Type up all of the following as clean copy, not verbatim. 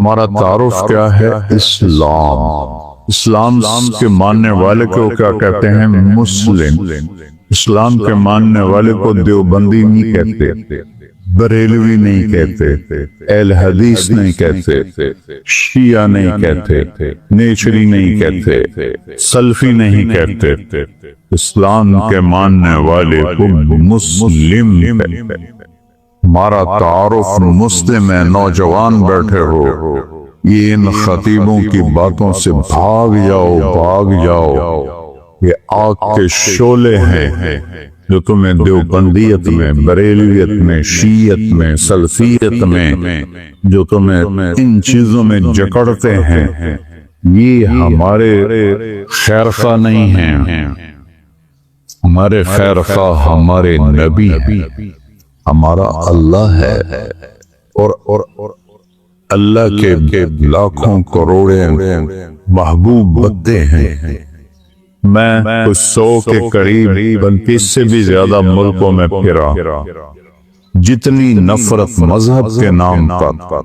ہمارا تعارف کیا ہے؟ اسلام۔ اسلام کے ماننے والے کو کیا کہتے ہیں؟ مسلم۔ اسلام کے ماننے والے کو دیوبندی نہیں کہتے، بریلوی نہیں کہتے، اہل حدیث نہیں کہتے، شیعہ نہیں کہتے، نیچری نہیں کہتے، سلفی نہیں کہتے۔ اسلام کے ماننے والے کو مسلم کہتے ہیں۔ ہمارا تعارف مسلم ہے۔ نوجوان بیٹھے ہو، یہ ان خطیبوں کی باتوں سے بھاگ جاؤ، بھاگ جاؤ۔ یہ آگ کے شعلے ہیں جو تمہیں دیوبندیت میں، بریلویت میں، شیعت میں، سلفیت میں، جو تمہیں ان چیزوں میں جکڑتے ہیں، یہ ہمارے خیرخواہ نہیں ہیں۔ ہمارے خیرخواہ ہمارے نبی ہیں، ہمارا اللہ ہے، اور اللہ کے لاکھوں کروڑے محبوب بندے ہیں۔ میں کچھ 100 کے قریب بلکہ اس سے بھی زیادہ ملکوں میں پھرا۔ جتنی نفرت مذہب کے نام پر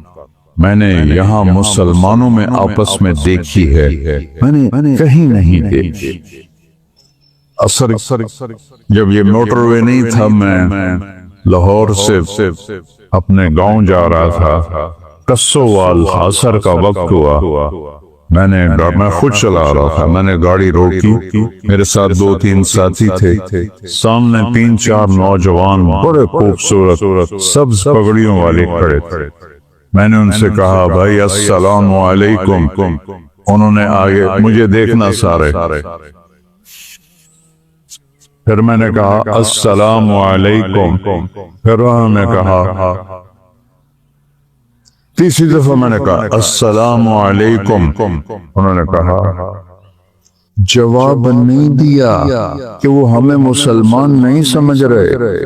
میں نے یہاں مسلمانوں میں آپس میں دیکھی ہے، میں نے کہیں نہیں دیکھی۔ اثر جب یہ موٹر وے نہیں تھا، میں لاہور سے اپنے گاؤں جا رہا تھا، کسووال عصر کا وقت ہوا، میں خود چلا رہا تھا، میں نے گاڑی روکی، میرے ساتھ 2-3 ساتھی تھے، سامنے 3-4 نوجوان بڑے خوبصورت سبز پگڑیوں والے کھڑے تھے۔ میں نے ان سے کہا بھائی السلام علیکم۔ انہوں نے آگے مجھے دیکھنا سارے، پھر میں نے کہا السلام علیکم، پھر انہوں نے کہا، تیسری دفعہ میں نے کہا السلام علیکم، انہوں نے کہا، جواب نہیں دیا کہ وہ ہمیں مسلمان نہیں سمجھ رہے۔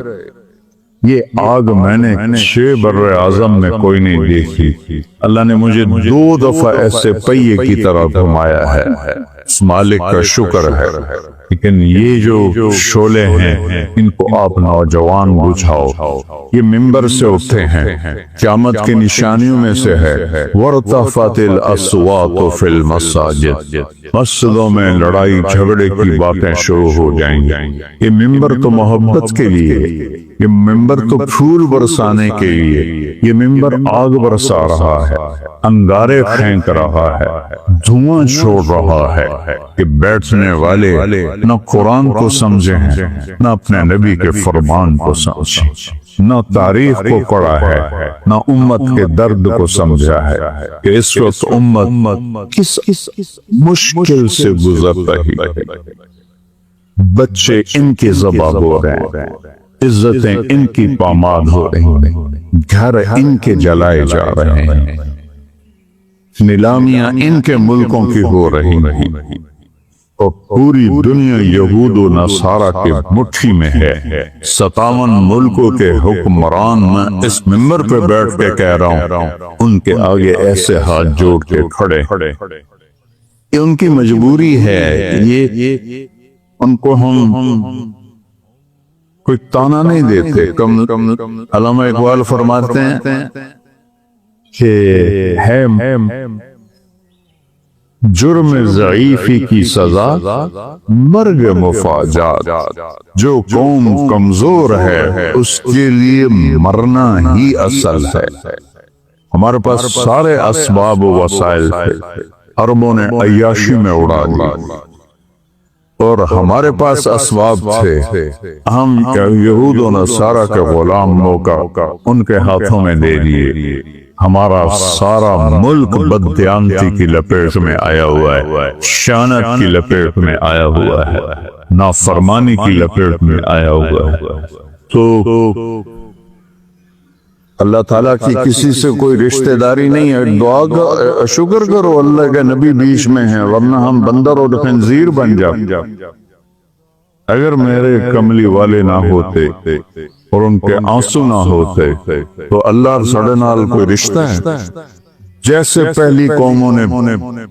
یہ آگ میں نے 6 بر اعظم میں کوئی نہیں دیکھی۔ اللہ نے مجھے 2 دفعہ ایسے پہیے کی طرح گھمایا ہے، اس مالک کا شکر ہے۔ لیکن یہ جو شعلے ہیں ان کو آپ نوجوان بجھاؤ۔ یہ ممبر سے اٹھتے ہیں، قیامت کی نشانیوں میں سے ہے وَارْتَفَعَتِ الْأَصْوَاتُ فِي الْمَسَاجِدِ، مسجدوں میں لڑائی جھگڑے کی باتیں شروع ہو جائیں گی۔ یہ ممبر تو محبت کے لیے، یہ ممبر تو پھول برسانے کے لیے، یہ ممبر آگ برسا رہا ہے، انگارے پھینک رہا ہے، دھواں چھوڑ رہا ہے کہ بیٹھنے والے نہ قرآن کو سمجھے ہیں، نہ اپنے نبی کے فرمان کو سمجھے، نہ تاریخ کو پڑھا ہے، نہ امت کے درد کو سمجھا ہے کہ اس وقت امت کس مشکل سے گزر رہی ہے۔ بچے ان کے ذبح ہو رہے ہیں، عزتیں ان کی پامال ہو رہی ہیں، گھر ان کے جلائے جا رہے ہیں، نیلامیاں ان کے ملکوں کی ہو رہی ہیں، اور پوری دنیا یہود و نصارہ کے مٹھی میں ہے۔ 57 ملکوں کے حکمران میں اس ممبر پہ بیٹھ کے کہہ رہا ہوں، ان کے آگے ایسے ہاتھ جوڑ کے کھڑے، یہ ان کی مجبوری ہے۔ یہ ان کو ہم کوئی تانا نہیں دیتے۔ علامہ اقبال فرماتے ہیں کہ ہے جرم ضعیفی کی سزا مرگ مفاجات، جو قوم کمزور ہے اس کے لیے مرنا ہی اصل ہے۔ ہمارے پاس سارے اسباب و وسائل تھے، عربوں نے عیاشی میں اڑا دی، اور ہمارے پاس اسباب تھے، ہم یہود و نصارہ کے غلام موقع ان کے ہاتھوں میں دے دیے۔ ہمارا سارا ملک بددیانتی کی لپیٹ میں آیا ہوا ہے، شانت کی لپیٹ میں آیا ہوا ہے، نافرمانی کی لپیٹ میں آیا ہوا ہے۔ تو اللہ تعالیٰ کی کسی سے کوئی رشتہ داری نہیں ہے۔ دعا شکر کرو اللہ کے نبی بیچ میں ہیں، ورنہ ہم بندر اور خنزیر بن جاتے۔ اگر میرے کملی والے نہ ہوتے اور ان کے آنسو نہ ہوتے تو اللہ سڑے نال کوئی رشتہ ہے؟ جیسے پہلی قوموں نے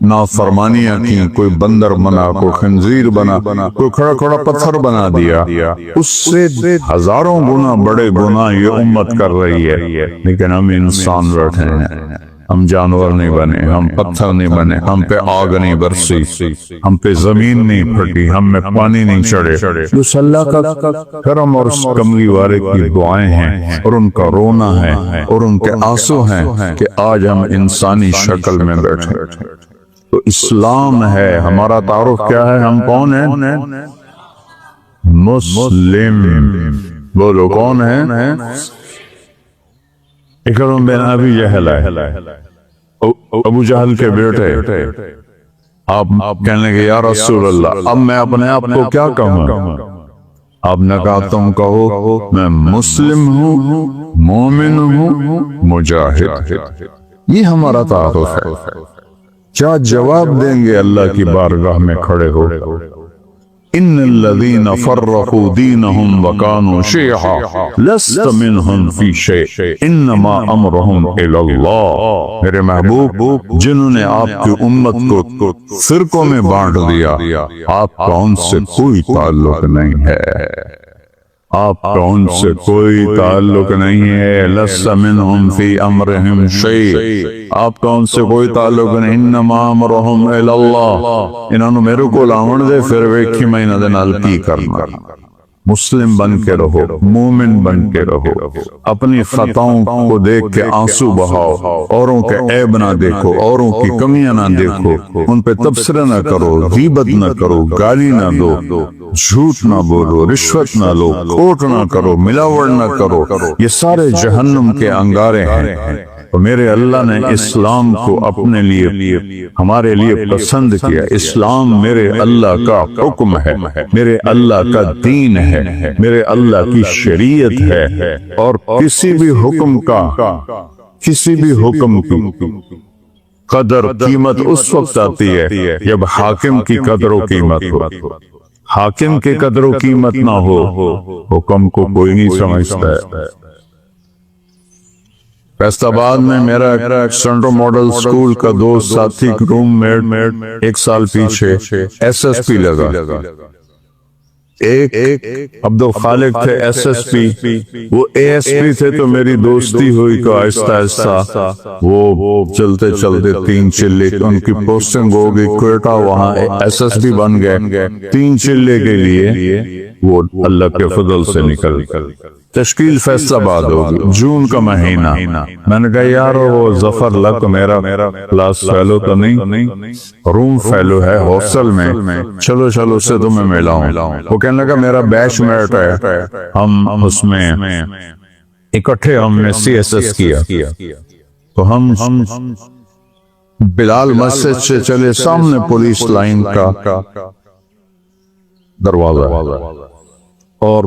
نافرمانیاں کی، کوئی بندر بنا، کوئی خنزیر بنا، کوئی کھڑا کھڑا پتھر بنا دیا، اس سے 1000 گنا بڑے گناہ یہ امت کر رہی ہے، لیکن ہم انسان بیٹھے ہیں ہم جانور نہیں بنے، ہم پتھر نہیں بنے، ہم پہ آگ نہیں برسی، ہم پہ زمین نہیں پھٹی، ہم میں پانی نہیں چڑھے۔ اس اللہ کا کرم اور اس کملی والے کی دعائیں ہیں اور ان کا رونا ہے اور ان کے آنسو ہیں کہ آج ہم انسانی شکل میں بیٹھے۔ تو اسلام ہے ہمارا تعارف کیا ہے؟ ہم کون ہیں؟ مسلم۔ بولو کون ہیں؟ اکرم بن ابی جہل ہے، ابو جہل کے بیٹے۔ آپ کہنے لگے یا رسول اللہ اب میں اپنے آپ کو کیا کہوں؟ آپ نے کہا تم کہو میں مسلم ہوں، مومن ہوں، مجاہد۔ یہ ہمارا تعارف ہے۔ کیا جواب دیں گے اللہ کی بارگاہ میں کھڑے ہو؟ ان الذین فرقوا دینہم وکانوا شیعا لست منہم فی شیء انما امرہم الی اللہ۔ میرے محبوب، جنہوں نے آپ کی امت کو فرقوں میں بانٹ دیا، آپ کا ان سے کوئی تعلق نہیں ہے، آپ کا ان سے کوئی تعلق نہیں ہے۔ لست منہم فی امرہم شیء، آپ کا ان سے کوئی تعلق نہیں۔ انما امرہم الی اللہ، انہوں نے میرے کو لاؤن دے پھر ویکھی میں انہوں دے نال کی کرنا۔ مسلم بن کے رہو، مومن بن کے رہو، اپنی خطاؤں کو دیکھ کے آنسو بہاؤ، اوروں کے عیب نہ دیکھو، اوروں کی کمیاں نہ دیکھو، ان پہ تبصرہ نہ کرو، غیبت نہ کرو، گالی نہ دو، جھوٹ نہ بولو، رشوت نہ لو، کھوٹ نہ کرو، ملاوٹ نہ کرو۔ یہ سارے جہنم کے انگارے ہیں۔ تو میرے اللہ نے اسلام کو اپنے لیے ہمارے لیے پسند کیا۔ اسلام میرے اللہ کا حکم ہے، میرے اللہ کا دین ہے، میرے اللہ کی شریعت ہے، اور کسی بھی حکم کی قدر قیمت اس وقت آتی ہے جب حاکم کی قدر و قیمت ہو۔ حاکم کی قدر و قیمت نہ ہو، حکم کو کوئی نہیں سمجھتا ہے۔ فیصل آباد میں میرا سینٹرل ماڈل سکول کا دوست ساتھی روم میٹ ایک سال پیچھے ایس ایس پی لگا۔ ایک عبدالخالق تھے ایس ایس پی، وہ اے ایس پی تھے۔ تو میری دوستی ہوئی کہ آہستہ آہستہ وہ چلتے چلتے 3 چلے ان کی پوسٹنگ ہو گئی کوئٹہ، وہاں ایس ایس پی بن گئے۔ 3 چلے کے لیے وہ اللہ کے فضل سے نکل تشکیل فیصل آباد ہوگی، جون کا مہینہ۔ میں نے کہا یار وہ ظفر لک میرا کلاس فیلو تو نہیں، روم فیلو ہے ہاسٹل میں، چلو اس سے تمہیں ملاؤں۔ وہ کہنے لگا میرا بیچ میٹ ہے، ہم اس میں اکٹھے ہم نے سی ایس ایس کیا۔ تو ہم بلال مسجد سے چلے، سامنے پولیس لائن کا دروازہ، اور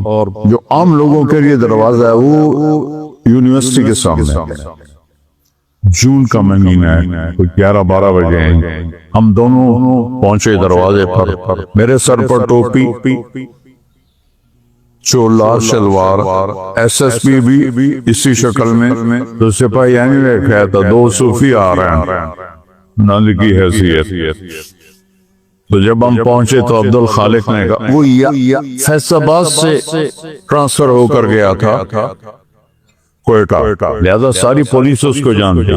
جو عام لوگوں کے لیے دروازہ ہے وہ یونیورسٹی کے سامنے۔ جون کا مہینہ ہے، 11-12 بجے ہیں، ہم دونوں پہنچے دروازے پر۔ میرے سر پر ٹوپی، چولا شلوار، ایس ایس پی بھی اسی شکل میں۔ تو سپاہی یعنی رکھا تھا 2 صوفی آ رہے ہیں، نند کی حیثیت۔ تو جب ہم پہنچے تو عبدالخالق نے کہا وہ فیصل آباد سے ٹرانسفر ہو کر گیا تھا کوئٹہ، لہذا ساری پولیس اس کو جانتی،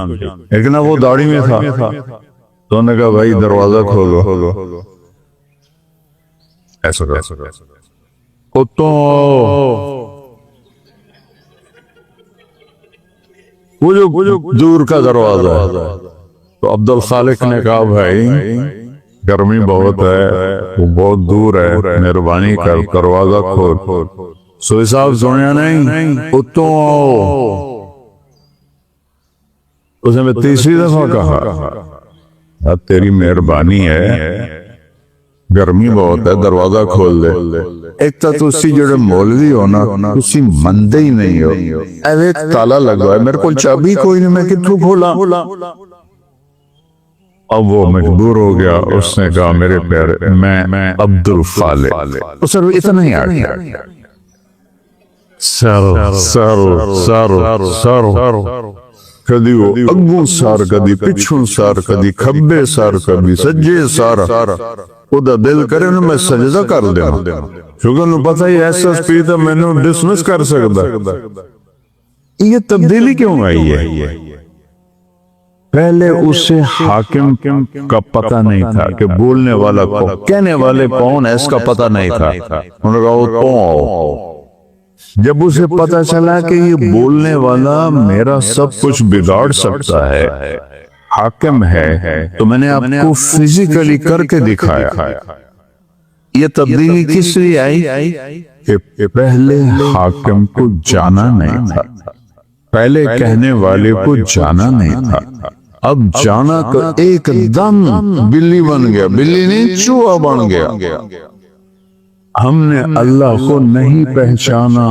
لیکن وہ داڑھی میں تھا۔ تو انہوں نے کہا بھائی دروازہ کھولو، ایسا تو وہ جو دور کا دروازہ ہے۔ تو عبدالخالق نے کہا بھائی گرمی بہت ہے، وہ بہت دور ہے، مہربانی کر دروازہ کھول۔ سوئی صاحب سنیا نہیں، اتوں آؤ۔ اس نے میں 3ری دفعہ کہا تیری مہربانی ہے، گرمی بہت ہے، دروازہ کھول دے۔ ایک تا تسی جڑے مولوی ہو نا، تسی مندے ہی نہیں ہو، ایک تالا لگا ہے، میرے کو چابی کوئی نہیں، میں کتوں کھولا؟ اب وہ مجبور ہو گیا، اس نے کہا میرے پیارے میں عبدالخالق، اس نے اتنا ہی آگیا سر کدی وہ اگوں سار، کدی پچھوں سار، کدی کھبے سار، کدی سجے سار۔ وہ دا دل کرے انہوں میں سجدہ کر دینا، کیونکہ انہوں پتہ ہی ایس ایس پی تھا، میں نے ڈسمس کر سکتا۔ یہ تبدیلی کیوں آئی ہے؟ پہلے اسے حاکم کا پتہ نہیں تھا کہ بولنے والا کون، کہنے والے کون ہے اس کا پتہ نہیں تھا۔ انہوں نے کہا وہ کون؟ جب اسے پتہ چلا کہ یہ بولنے والا میرا سب کچھ بگاڑ سکتا ہے، حاکم ہے، تو میں نے آپ کو فزیکلی کر کے دکھایا۔ یہ تبدیلی کس لیے آئی کہ پہلے حاکم کو جانا نہیں تھا، پہلے کہنے والے کو جانا نہیں تھا، اب جانا تو ایک دم بلی بن گیا، بلی نہیں چوہا بن گیا۔ ہم نے اللہ کو نہیں پہچانا۔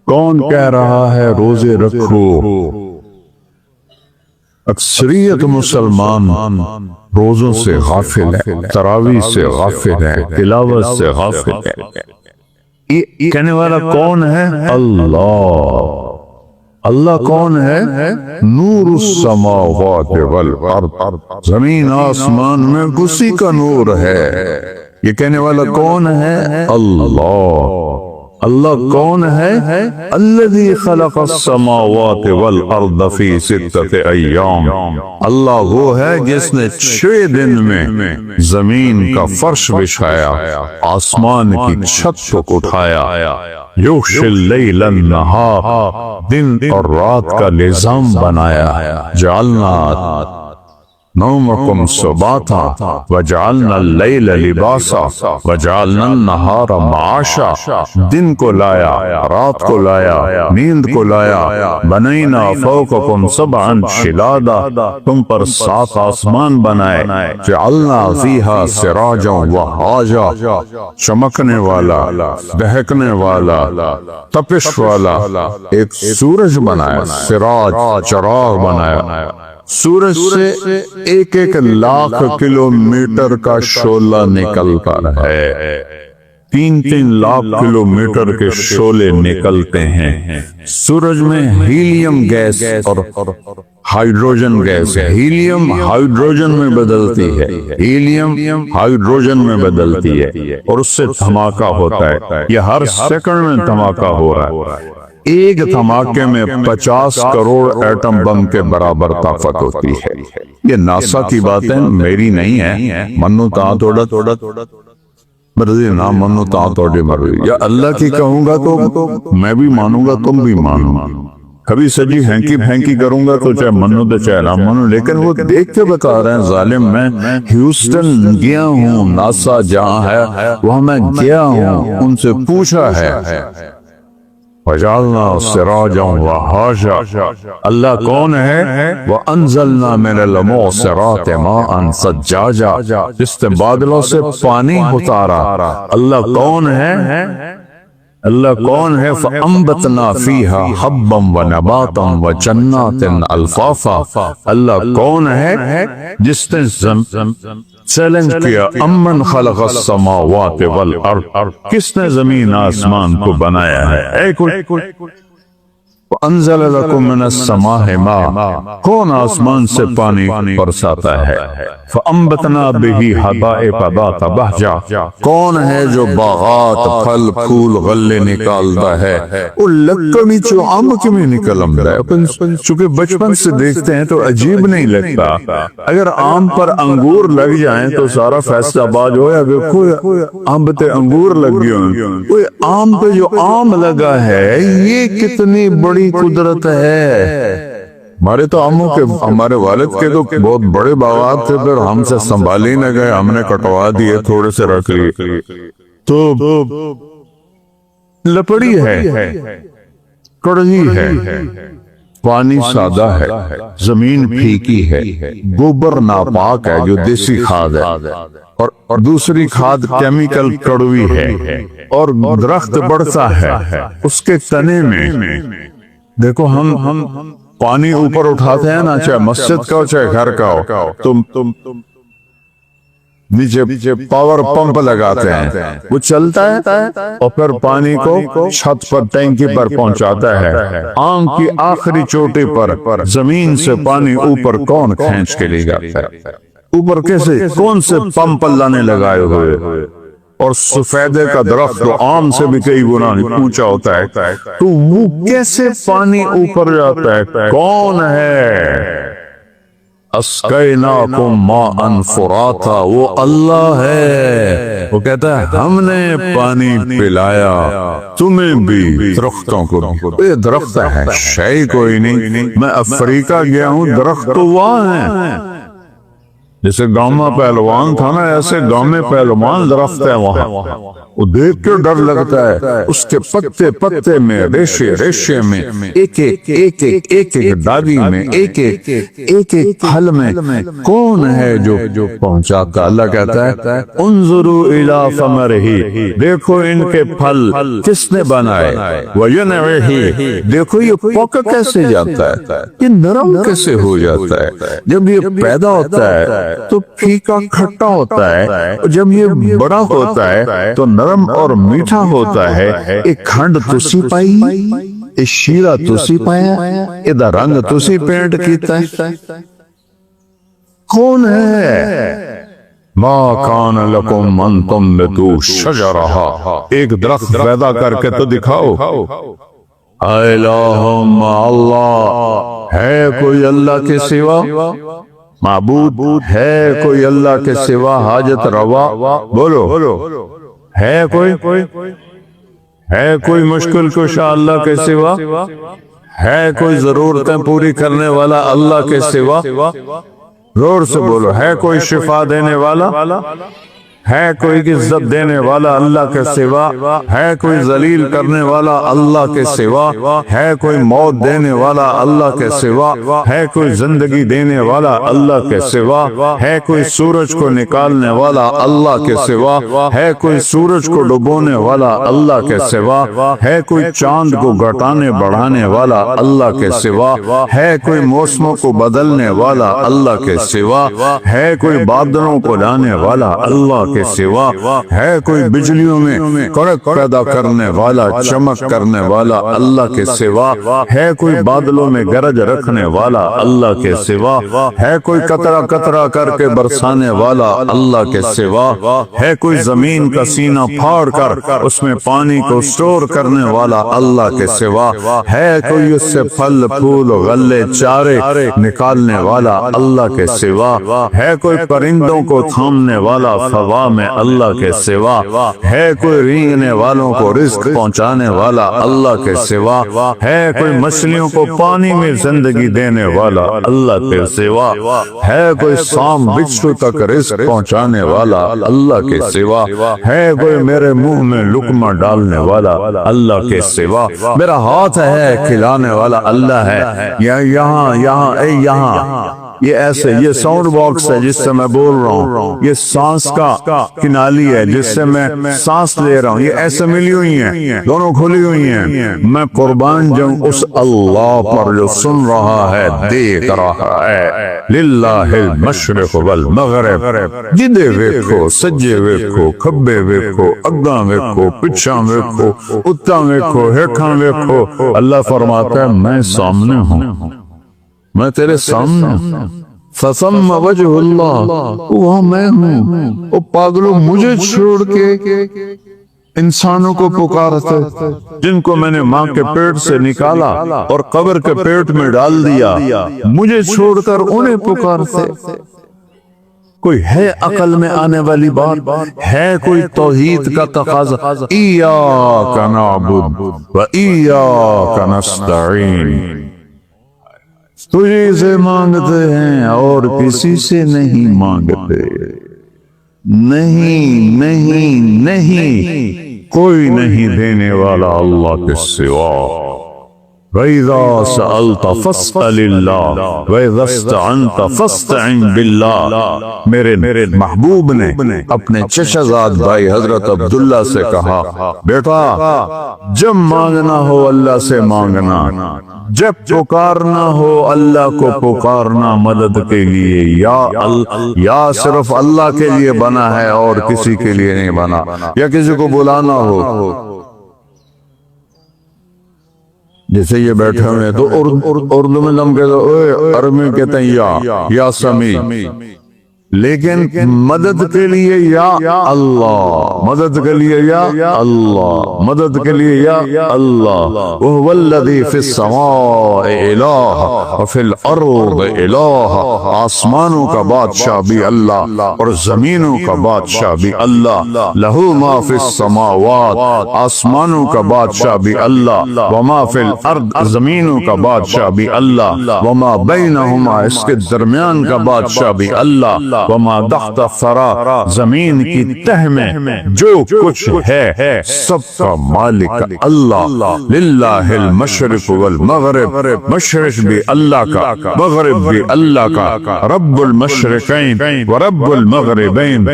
کون کہہ رہا ہے روزے رکھو؟ اکثریت مسلمان روزوں سے غافل ہے، تراویح سے غافل ہے، تلاوت سے غافل ہے۔ یہ کہنے والا کون ہے؟ اللہ۔ اللہ کون ہے؟ نور السماوات والارض، زمین آسمان میں اسی کا نور ہے۔ یہ کہنے والا کون ہے؟ اللہ۔ اللہ کون ہے؟ الذی خلق السماوات والارض فی ستۃ ایام، اللہ وہ ہے جس نے 6 دن میں زمین کا فرش بچھایا، آسمان کی چھت کو اٹھایا۔ یغشی اللیل النہار، دن اور رات کا نظام بنایا۔ جعلنا نومکم سباتا وجعلنا اللیل لباسا وجعلنا النہار معاشا، دن کو لایا، رات کو لایا، نیند کو لایا۔ بنینا فوقکم سبعا شدادا، تم پر 7 آسمان بنائے۔ جعلنا فیہا سراجا وہاجا، چمکنے والا، دہکنے والا، تپش والا ایک سورج بنایا، سراج چراغ بنایا۔ سورج سے 1 لاکھ کلومیٹر کا شعلہ نکلتا ہے، 3 لاکھ کلومیٹر کے شعلے نکلتے ہیں۔ سورج میں ہیلیم گیس اور ہائیڈروجن گیس ہے، ہیلیم ہائیڈروجن میں بدلتی ہے، ہیلیم ہائیڈروجن میں بدلتی ہے اور اس سے دھماکہ ہوتا ہے۔ یہ ہر سیکنڈ میں دھماکہ ہو رہا ہے۔ ایک دھماکے میں 50 کروڑ ایٹم بم کے برابر طاقت ہوتی ہے۔ یہ ناسا کی باتیں میری نہیں ہے، منو تاں توڑا مرضی نہ منو تاں توڑی مرضی، یا اللہ کی کہوں گا تو میں بھی مانوں گا، تم بھی مانو۔ کبھی سجی ہینکی پھینکی کروں گا تو چاہے منو تو چاہے نہ منو، لیکن وہ دیکھ کے بتا رہے ہیں ظالم۔ میں ہیوسٹن گیا ہوں، ناسا جہاں ہے وہاں میں گیا ہوں، ان سے پوچھا ہے۔ وجعلنا سراجا وہاجا، اللہ کون ہے؟ وانزلنا من المعصرات ماء ثجاجا، جس نے بادلوں سے پانی اتارا۔ اللہ کون ہے؟ اللہ کون ہے؟ فانبتنا فیہا حبا ونباتا وجنات الفافا، اللہ کون ہے جس نے چیلنج کیا امن خلق السماوات والارض، کس نے زمین آسمان کو بنایا ہے؟ وانزل لکم من السماء ماء، کون آسمان سے پانی برساتا ہے؟ فانبتنا بہ حدائق ذات بہجہ، کون ہے جو باغات پھل پھول غلے نکالتا ہے؟ وہ لکمی چو آم کے میں نکل آمدا ہے۔ چونکہ بچپن سے دیکھتے ہیں تو عجیب نہیں لگتا، اگر آم پر انگور لگ جائیں تو سارا فیصلہ آباد ہو، یا دیکھو آم پہ انگور لگ گئے، کوئی آم پہ جو آم لگا ہے یہ کتنی بڑی قدرت ہے۔ ہمارے تو آموں کے، ہمارے والد کے تو بہت بڑے باغات تھے، پھر ہم سے سنبھال ہی نہ گئے، ہم نے کٹوا دیے، تھوڑے سے رکھ لیے۔ تو لپڑی ہے، کڑوی ہے، پانی سادہ ہے، زمین پھیکی ہے، گوبر ناپاک ہے جو دیسی کھاد ہے، اور دوسری کھاد کیمیکل کڑوی ہے، اور درخت بڑھتا ہے اس کے تنے میں۔ دیکھو ہم پانی اوپر اٹھاتے ہیں نا، چاہے مسجد کا ہو چاہے گھر کا ہو، تم نیچے پاور پمپ لگاتے ہیں، وہ چلتا ہے اور پھر پانی کو چھت پر ٹینکی پر پہنچاتا ہے۔ آم کی آخری چوٹی پر زمین سے پانی اوپر کون کھینچ کے لے جاتا ہے؟ اوپر کیسے؟ کون سے پمپ اللہ نے لگائے ہوئے؟ اور سفیدے کا درخت تو آم سے بھی کئی گنا اونچا ہوتا ہے، تو وہ کیسے پانی اوپر جاتا ہے؟ کون ہے؟ اسقیناکم ماء فراتا، وہ اللہ ہے، وہ کہتا ہے ہم نے پانی پلایا تمہیں بھی، درختوں کو بھی۔ یہ درخت ہے، شے کوئی نہیں۔ میں افریقہ گیا ہوں، درخت تو وہاں ہیں، جیسے گاؤں میں پہلوان تھا نا، ایسے گاؤں میں پہلوان درخت ہے وہاں، وہ دیکھ کے ڈر لگتا ہے۔ اس کے پتے پتے میں، ریشے ریشے میں، ایک ایک ڈالی میں، ایک ایک پھل میں کون ہے جو پہنچاتا؟ اللہ کہتا ہے انظروا الی ثمرہ، دیکھو ان کے پھل کس نے بنائے، وینعہ، دیکھو یہ پک کیسے جاتا ہے، یہ نرم کیسے ہو جاتا ہے۔ جب یہ پیدا ہوتا ہے تو پھیکا کھٹا ہوتا ہے، جب یہ بڑا ہوتا ہے تو نرم اور میٹھا ہوتا ہے۔ ایک کھنڈ تسی پائی، ایک شیرہ تسی پایا، ادھا رنگ تسی پینٹ کیتا ہے، کون ہے؟ ما کان لکم ان تنبتوا شجرہا، ایک درخت پیدا کر کے تو دکھاؤ۔ الہم اللہ، ہے کوئی اللہ کے سوا؟ معبود ہے کوئی اللہ کے سوا؟ حاجت روا بولو، ہے کوئی مشکل کشا اللہ کے سوا؟ ہے کوئی ضرورتیں پوری کرنے والا اللہ کے سوا؟ زور سے بولو، ہے کوئی شفا دینے والا؟ ہے کوئی عزت دینے والا اللہ کے سوا؟ ہے کوئی ذلیل کرنے والا اللہ کے سوا؟ ہے کوئی موت دینے والا اللہ کے سوا؟ ہے کوئی زندگی دینے والا اللہ کے سوا؟ ہے کوئی سورج کو نکالنے والا اللہ کے سوا؟ ہے کوئی سورج کو ڈبونے والا اللہ کے سوا؟ ہے کوئی چاند کو گھٹانے بڑھانے والا اللہ کے سوا؟ ہے کوئی موسموں کو بدلنے والا اللہ کے سوا؟ ہے کوئی بادلوں کو لانے والا اللہ کے سوا؟ ہے کوئی بجلیوں میں کڑک پیدا کرنے والا، چمک کرنے والا اللہ کے سوا؟ ہے کوئی بادلوں میں گرج رکھنے والا اللہ کے سوا؟ ہے کوئی قطرہ قطرہ کر کے برسانے والا اللہ کے سوا؟ ہے کوئی زمین کا سینہ پھاڑ کر اس میں پانی کو سٹور کرنے والا اللہ کے سوا؟ ہے کوئی اس سے پھل پھول غلے چارے نکالنے والا اللہ کے سوا؟ ہے کوئی پرندوں کو تھامنے والا فضا میں اللہ کے سوا؟ ہے کوئی رینگنے والوں کو رزق پہنچانے والا اللہ کے سوا؟ ہے کوئی مچھلیوں کو پانی میں زندگی دینے والا اللہ کے سوا؟ ہے کوئی سام بچھو تک رزق پہنچانے والا اللہ کے سوا؟ ہے کوئی میرے منہ میں لقمہ ڈالنے والا اللہ کے سوا؟ میرا ہاتھ ہے کھلانے والا اللہ ہے، یہاں یہ ایسے، یہ ساؤنڈ باکس ہے جس سے میں بول رہا ہوں، یہ سانس کا کنالی ہے جس سے میں سانس لے رہا ہوں، یہ ایسے ملی ہوئی ہیں، دونوں کھلی ہوئی ہیں۔ میں قربان جاؤں اس اللہ پر جو سن رہا ہے، دیکھ رہا ہے۔ للہ المشرق والمغرب، جدے ویکھو سجے ویکھو کھبے ویکھو اگاں ویکھو پچھاں ویکھو اتاں ویکھو ہیٹھاں ویکھو، اللہ فرماتا ہے میں سامنے ہوں، میں تیرے سامنے ہوں۔ فثم وجہ اللہ، وہاں میں ہوں۔ او پاگلو، مجھے چھوڑ کے انسانوں کو پکارتے جن کو میں نے ماں کے پیٹ سے نکالا اور قبر کے پیٹ میں ڈال دیا، مجھے چھوڑ کر انہیں پکارتے۔ کوئی ہے عقل میں آنے والی بات؟ ہے کوئی توحید کا تقاضا؟ ایاک نعبد و ایاک نستعین، تجھے سے مانگتے ہیں اور کسی سے نہیں مانگتے۔ نہیں نہیں نہیں، کوئی نہیں دینے والا اللہ کے سوا۔ وَإِذَا سَأَلْتَ فَاسْأَلِ اللَّهَ وَإِذَا اسْتَعَنْتَ فَاسْتَعِنْ بِاللَّهِ، میرے محبوب نے اپنے چچزاد بھائی حضرت عبداللہ سے کہا، بیٹا جب مانگنا ہو اللہ سے مانگنا، جب پکارنا ہو اللہ کو پکارنا مدد کے لیے، یا صرف اللہ کے لیے بنا ہے اور کسی کے لیے نہیں بنا، یا کسی کو بلانا ہو۔ جیسے یہ بیٹھے ہوئے تو اردو میں لم کہتے ہیں، عربی میں کہتے ہیں یا سمیع، لیکن مدد کے لیے یا اللہ، مدد کے لیے یا اللہ، مدد کے لیے یا اللہ۔ وَهُوَ الَّذِي فِي السَّمَاءِ إِلَٰهٌ وَفِي الْأَرْضِ إِلَٰهٌ، آسمانوں کا بادشاہ بھی اللہ اور زمینوں کا بادشاہ بھی اللہ۔ لَهُ مَا فِي السَّمَاوَاتِ، آسمانوں کا بادشاہ بھی اللہ، وَمَا فِي الْأَرْضِ، زمینوں کا بادشاہ بھی اللہ، وَمَا بَيْنَهُمَا، اس کے درمیان کا بادشاہ بھی اللہ، وما تحت الثری، زمین کی تہ میں جو کچھ ہے سب کا مالک اللہ۔ للہ المشرق والمغرب، مشرق بھی اللہ کا، مغرب بھی اللہ کا، رب المشرقین ورب المغربین۔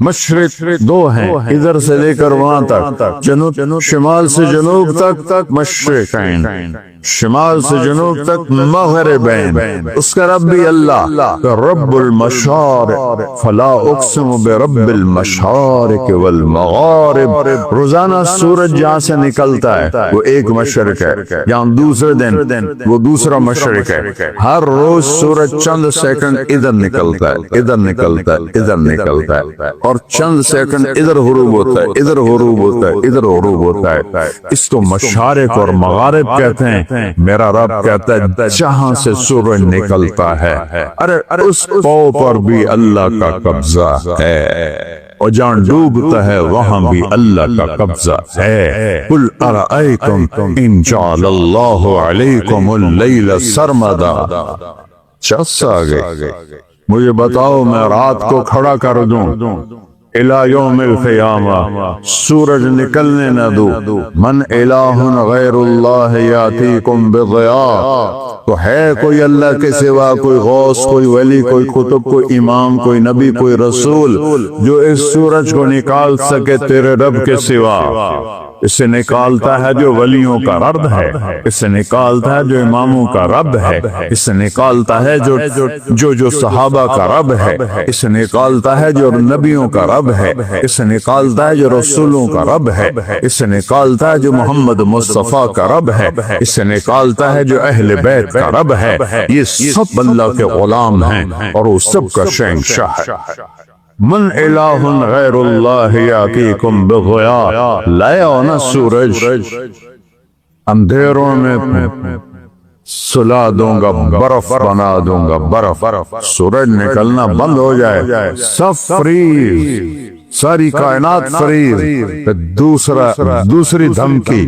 مشرق دو ہیں، ادھر سے لے کر وہاں تک، جنوب شمال سے جنوب تک مشرقین، شمال سے جنوب تک مغربین۔ اس کا رب بھی اللہ، رب المشارق، فلا اقسم برب المشارق والمغارب۔ روزانہ سورج جہاں سے نکلتا ہے وہ ایک مشرق ہے، یہاں دوسرے دن وہ دوسرا مشرق ہے۔ ہر روز سورج چند سیکنڈ ادھر نکلتا ہے، ادھر نکلتا ہے، ادھر نکلتا ہے، اور چند سیکنڈ ادھر غروب ہوتا ہے، ادھر غروب ہوتا ہے، ادھر غروب ہوتا ہے۔ اس کو مشارق اور مغارب کہتے ہیں۔ میرا رب کہتا ہے جہاں سے سورج نکلتا ہے، ارے اس پاؤ پر بھی اللہ کا قبضہ ہے، اور جہاں ڈوبتا ہے وہاں بھی اللہ کا قبضہ ہے۔ قل ارأیتم ان جعل اللہ علیکم اللیل سرمدا، چس آگئے، مجھے بتاؤ میں رات کو کھڑا کر دوں الی یوم القیامہ، سورج نکلنے نہ دو۔ من الہ غیر اللہ یاتیکم بضیاء، تو ہے کوئی اللہ کے سوا، کوئی غوث، کوئی ولی، کوئی قطب، کوئی امام، کوئی نبی، کوئی رسول جو اس سورج کو نکال سکے تیرے رب کے سوا؟ اس سے نکالتا ہے جو ولیوں کا رب ہے، اس سے نکالتا ہے جو اماموں کا رب ہے، اس سے نکالتا ہے جو صحابہ کا رب ہے، اس سے نکالتا ہے جو نبیوں کا رب ہے، اس سے نکالتا ہے جو رسولوں کا رب ہے، اس سے نکالتا ہے جو محمد مصطفیٰ کا رب ہے، اس سے نکالتا ہے جو اہل بیت کا رب ہے۔ یہ سب اللہ کے غلام ہیں اور وہ سب کا شہنشاہ ہے۔ من الہ غیر اللہ یاتیکم بضیاء، لایا ہونا سورج، اندھیروں میں سلا دوں گا، برف بنا دوں گا، برف، سورج نکلنا بند ہو جائے، سب فریز، ساری کائنات فریز۔ دوسری دھمکی،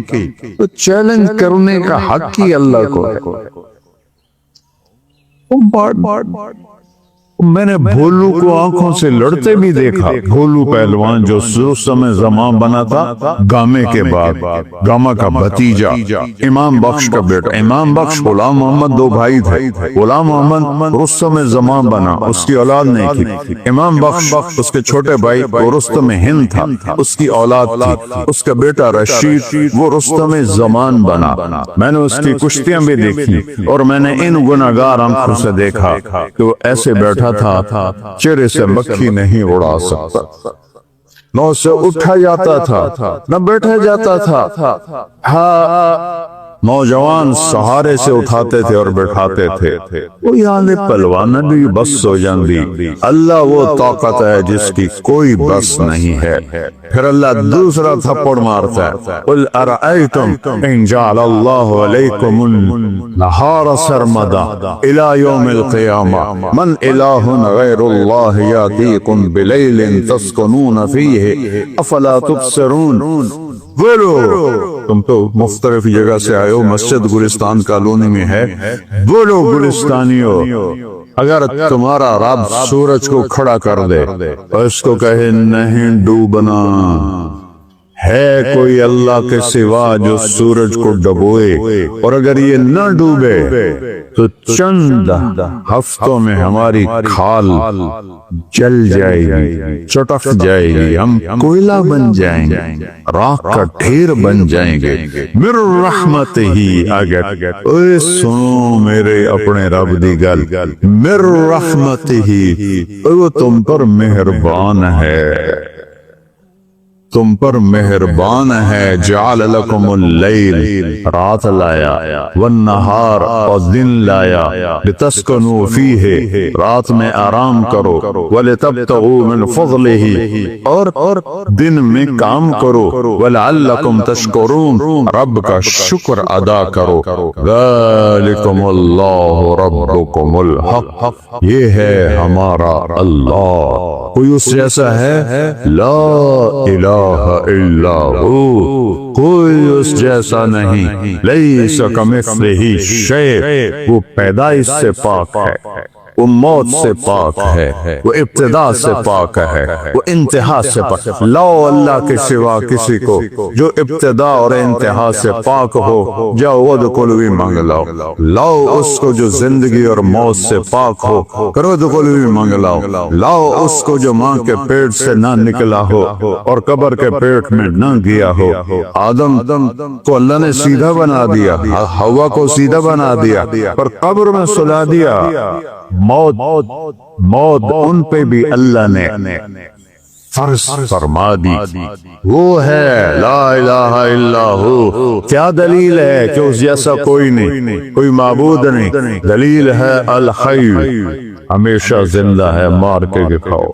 تو چیلنج کرنے کا حق ہی اللہ کو ہے۔ میں نے بھولو کو آنکھوں سے لڑتے بھی دیکھا، بھولو پہلوان جو سوسم زمان بنا تھا گامے کے بعد، گاما کا بھتیجا، امام بخش کا بیٹا، امام بخش غلام محمد دو بھائی تھے، غلام محمد رستم زمان بنا، اس کی اولاد نہیں تھی، امام بخش اس کے چھوٹے بھائی وہ رستم ہند تھا، اس کی اولاد تھی، اس کا بیٹا رشید وہ رستم زمان بنا۔ میں نے اس کی کشتیاں بھی دیکھی اور میں نے ان گناہگار آنکھوں سے دیکھا کہ وہ ایسے بیٹھا تھا، چہرے سے مکھی نہیں اڑا سکتا، نہ اسے اٹھا جاتا تھا نہ بیٹھا جاتا تھا۔ ہاں نوجوان سہارے سے اٹھاتے تھے اور بیٹھاتے تھے، وہ یعنی پلوان بھی بس ہو جاندی۔ اللہ وہ طاقت ہے جس کی کوئی بس نہیں ہے۔ پھر اللہ دوسرا تھپڑ مارتا ہے، قل ارأیتم ان جعل اللہ علیکم النہار سرمدا الی یوم القیامہ من الہ غیر اللہ یاتیکم بلیل تسکنون فیہ افلا تبصرون۔ بولو، تم تو مختلف جگہ سے آئے ہو، مسجد گلستان کالونی میں ہے، بولو گلستانیو، اگر تمہارا رب سورج کو کھڑا کر دے اور اس کو کہے نہیں ڈوبنا، ہے کوئی اللہ کے سوا جو سورج کو ڈبوئے، اور اگر یہ نہ ڈوبے تو چند ہفتوں میں ہماری کھال جل جائے گی، چٹک جائے گی، ہم کوئلہ بن جائیں گے، راکھ کا ڈھیر بن جائیں گے۔ مر رحمت ہی اگر اے سنو میرے اپنے رب دی گل، مر رحمت ہی وہ تم پر مہربان ہے، تم پر مہربان ہے، جعل لکم اللیل، رات لایا، والنہار، اور دن لایا، لتسکنوا فیہ، رات میں آرام کرو، ولتبتغوا من فضلہ، اور دن میں کام کرو، ولعلکم تشکرون، رب کا شکر ادا کرو، ذالکم اللہ ربکم الحق، یہ ہے ہمارا اللہ، کوئی اس جیسا ہے؟ لا الہ الا ہو، کوئی اس جیسا نہیں، لیس کمثلہ شیء، وہ پیدائش سے پاک ہے، وہ موت سے پاک ہے، وہ ابتدا سے پاک ہے، وہ انتہا سے پاک ہے۔ لاؤ اللہ کے سوا کسی کو جو ابتدا اور انتہا سے پاک ہو، جاؤ ودخلوا مانگ لاؤ، لاؤ اس کو جو زندگی اور موت سے پاک ہو، کرو ودخلوا مانگ لاؤ، لاؤ اس کو جو ماں کے پیٹ سے نہ نکلا ہو اور قبر کے پیٹ میں نہ گیا ہو۔ آدم کو اللہ نے سیدھا بنا دیا، حوا کو سیدھا بنا دیا، پر قبر میں سلا دیا۔ موت ان پہ بھی اللہ نے فرض فرما دی، وہ ہے لا الہ الا ہو۔ کیا دلیل ہے کہ اس جیسا کوئی نہیں، کوئی معبود نہیں؟ دلیل ہے الحی، ہمیشہ زندہ ہے، مار کے دکھاؤ۔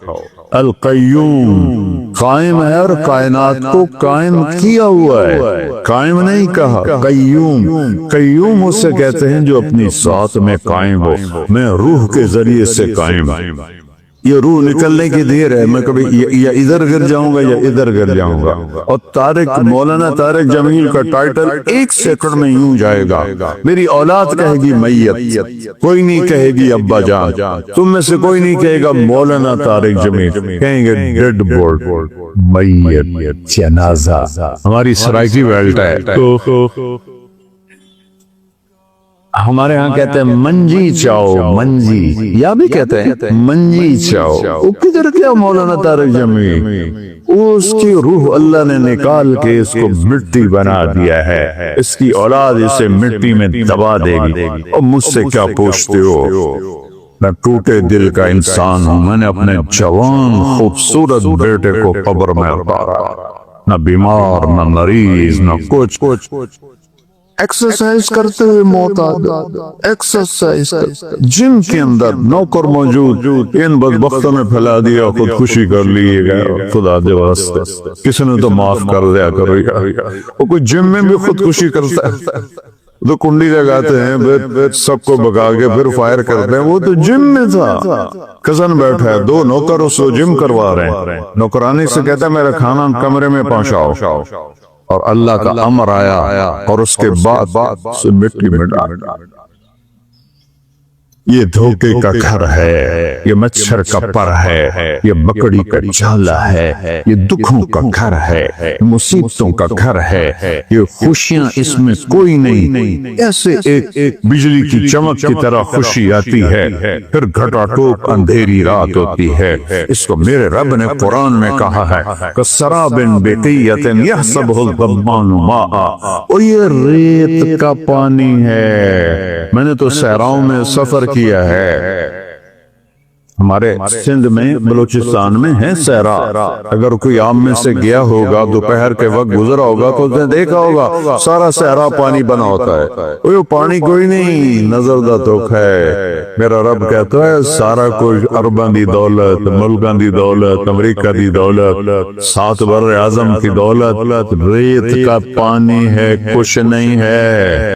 القیوم، قائم ہے اور کائنات کو قائم کیا ہوا ہے، قائم نہیں کہا، قیوم۔ قیوم اسے کہتے ہیں جو اپنی ذات میں قائم ہو، میں روح کے ذریعے سے قائم ہوں، یہ روح نکلنے کی دیر ہے، میں کبھی یا ادھر گر جاؤں گا یا ادھر گر جاؤں گا۔ اور طارق، مولانا طارق جمیل کا ٹائٹل 1 سیکنڈ میں یوں جائے گا، میری اولاد کہے گی میت، کوئی نہیں کہے گی ابا جان، تم میں سے کوئی نہیں کہے گا مولانا طارق جمیل، کہیں گے ڈیڈ بورڈ، میت، جنازہ۔ ہماری سرائکی بیلٹ ہے، ہمارے ہاں کہتے ہیں منجی چاؤ، منجی، یا بھی کہتے ہیں منجی چاؤ۔ وہ کدھر کیا مولانا طارق جمیل، اس کی روح اللہ نے نکال کے اس کو مٹی بنا دیا ہے، اس کی اولاد اسے مٹی میں دبا دے گی۔ اور مجھ سے کیا پوچھتے ہو؟ میں ٹوٹے دل کا انسان ہوں، میں نے اپنے جوان خوبصورت بیٹے کو قبر میں اتارا، نہ بیمار نہ مریض نہ کچھ، ایکسرسائز کرتے ہوئے موت آ گئی، ایکسرسائز جم کے اندر نوکر موجود، ان بدبختوں نے پھیلا دیا، خودکشی کر لیے گئے، خدا دے واسطے کسی نے تو معاف کر دیا کرو یار۔ وہ کوئی جم میں بھی خودکشی کرتا ہے تو کنڈی لگاتے ہیں، پھر سب کو بگا کے پھر فائر کرتے ہیں، وہ تو جم میں تھا، کزن بیٹھا ہے، 2 نوکر اس کو جم کروا رہے ہیں، نوکرانی سے کہتا ہے میرا کھانا کمرے میں پہنچاؤ، اور اللہ کا امر آیا اور اس کے بعد سے مٹی میں ڈال۔ یہ دھوکے کا گھر ہے، یہ مچھر کا پر ہے، یہ مکڑی کا جالا ہے، یہ دکھوں کا گھر ہے، مصیبتوں کا گھر ہے، یہ خوشیاں اس میں کوئی نہیں، ایسے ایک بجلی کی چمک کی طرح خوشی آتی ہے، پھر گھٹا ٹوپ اندھیری رات ہوتی ہے۔ اس کو میرے رب نے قرآن میں کہا ہے کسراب بقیۃ یحسبہ الظمآن ماء، اور یہ ریت کا پانی ہے۔ میں نے تو صحراؤں میں سفر کیا ہے، ہمارے سندھ میں بلوچستان میں ہے صحرا، اگر کوئی عام میں سے گیا ہوگا دوپہر کے وقت گزرا ہوگا تو اس نے دیکھا ہوگا سارا صحرا پانی بنا ہوتا ہے، وہ پانی کوئی نہیں، نظر دا دکھ ہے۔ میرا رب کہتا ہے سارا کچھ ارباں دی دولت، ملکاں دی دولت، امریکہ دی دولت، 7 بر اعظم کی دولت ریت کا پانی ہے، کچھ نہیں ہے۔